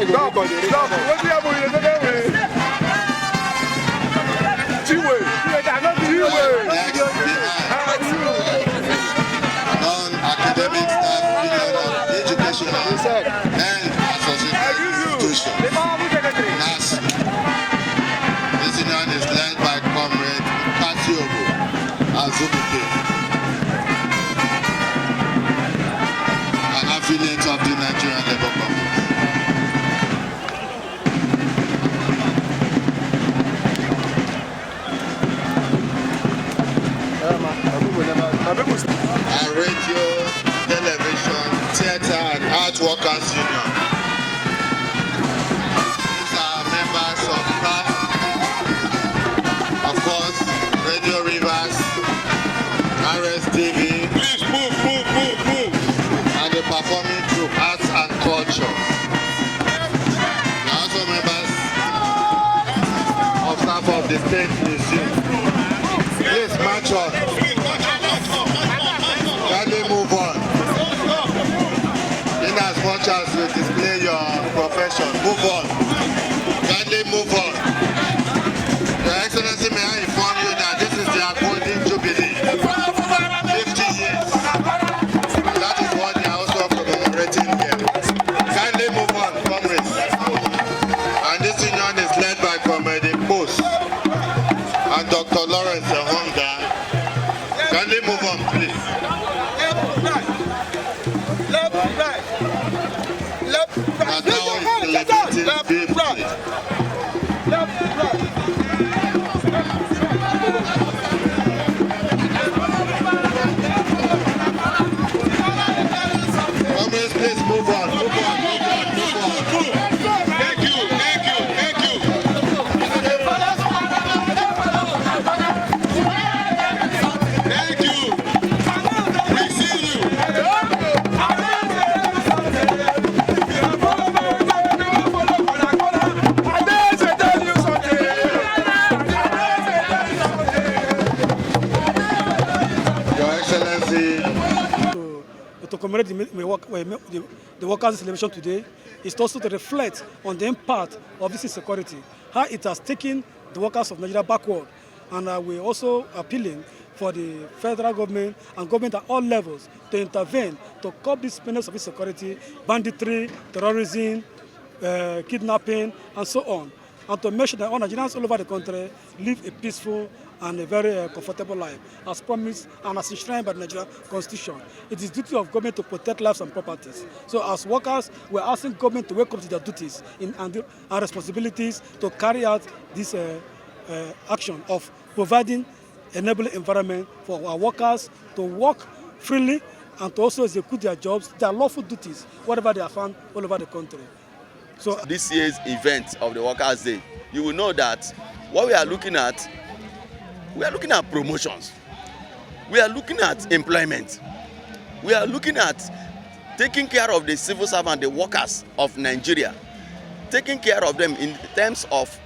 Stop. What do you have with non-academic staff union of education and associated institutions. NAS. This union is led by Comrade Kasiogo Azubuke, an affiliate of the Nigerian Labour Congress. And Radio, Television, Theatre and Art Workers Union. These are members of CAF, of course, Radio Rivers, RSTV, please move, and the performing group Arts and Culture. They are also members of staff of the State Museum. Please march on. Kindly move on. In as much as you display your profession, move on. Kindly move on. Your Excellency, may I inform you that this is their golden jubilee. 50 years. That is what they are also commemorating here. Kindly move on, comrades. And this union is led by Comrade Post and Dr. Lawrence Honda. Kindly move on, please. And now celebrating 50. Comrades, please move on. Thank you. We see you. Your Excellency. To commemorate the workers' celebration today is also to reflect on the impact of this insecurity, how it has taken the workers of Nigeria backward. And we're also appealing for the federal government and government at all levels to intervene to curb this menace of insecurity, banditry, terrorism, kidnapping, and so on, and to make sure that all Nigerians all over the country live a peaceful and a very comfortable life, as promised and as enshrined by the Nigerian Constitution. It is duty of government to protect lives and properties. So as workers, we're asking government to wake up to their duties and responsibilities to carry out this action of providing enabling environment for our workers to work freely and to also execute their jobs, their lawful duties, whatever they are found all over the country. So this year's event of the Workers' Day, you will know that what we are looking at promotions. We are looking at employment. We are looking at taking care of the civil servant, the workers of Nigeria, taking care of them in terms of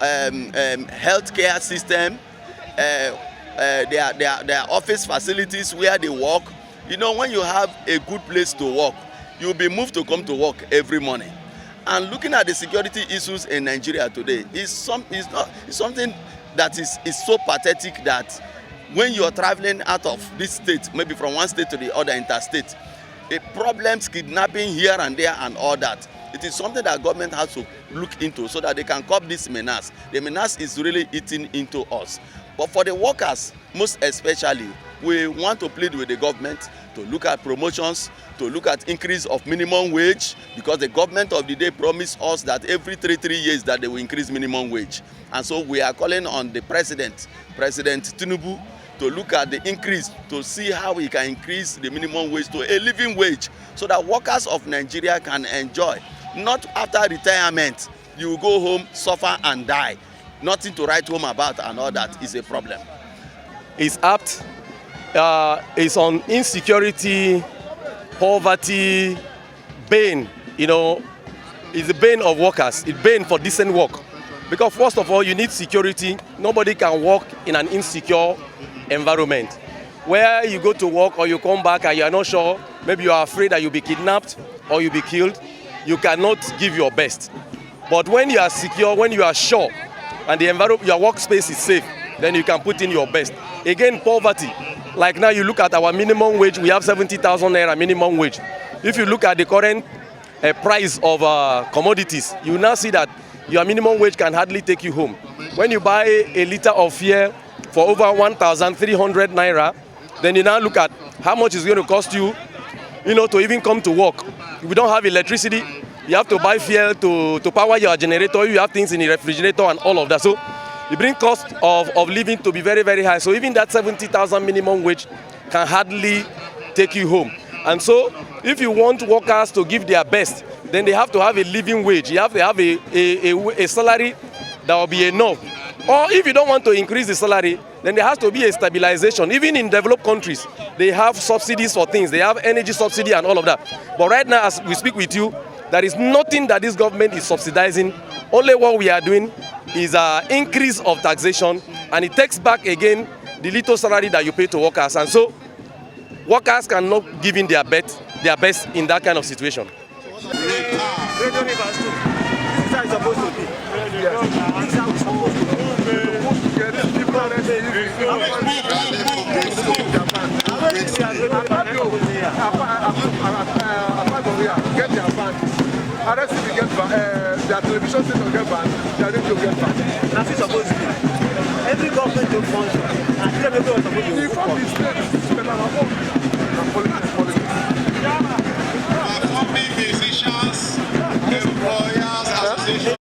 healthcare system, their office facilities where they work. You know, when you have a good place to work, you'll be moved to come to work every morning. And looking at the security issues in Nigeria today is something that is so pathetic that when you are traveling out of this state, maybe from one state to the other interstate, problems, kidnapping here and there and all that, it is something that government has to look into so that they can curb this menace. The menace is really eating into us. But for the workers, most especially, we want to plead with the government to look at promotions, to look at increase of minimum wage, because the government of the day promised us that every three years that they will increase minimum wage. And so we are calling on the President Tinubu, to look at the increase, to see how we can increase the minimum wage to a living wage so that workers of Nigeria can enjoy. Not after retirement, you go home, suffer and die. Nothing to write home about and all that is a problem. It's apt. It's on insecurity, poverty, bane. You know, it's the bane of workers. It's bane for decent work. Because first of all, you need security. Nobody can work in an insecure environment. Where you go to work or you come back and you are not sure, maybe you are afraid that you'll be kidnapped or you'll be killed. you cannot give your best. But when you are secure, when you are sure, and the environment, your workspace is safe, then you can put in your best. Again, poverty. Like now you look at our minimum wage, we have 70,000 naira minimum wage. If you look at the current price of commodities, you now see that your minimum wage can hardly take you home. When you buy a liter of fuel for over 1,300 naira, then you now look at how much it's going to cost you, to even come to work. If you don't have electricity, you have to buy fuel to power your generator. You have things in the refrigerator and all of that. So it brings cost of living to be very, very high. So even that 70,000 minimum wage can hardly take you home. And so if you want workers to give their best, then they have to have a living wage. You have to have a salary that will be enough. Or if you don't want to increase the salary, then there has to be a stabilization. Even in developed countries, they have subsidies for things. They have energy subsidy and all of that. But right now, as we speak with you, there is nothing that this government is subsidizing. Only what we are doing is an increase of taxation, and it takes back again the little salary that you pay to workers. And so workers cannot give in their best in that kind of situation. Their television station get banned, their radio get banned. That's it supposed to be. Every government will function. And everybody was supposed to The form is state, but our home and politics. Musicians, employers.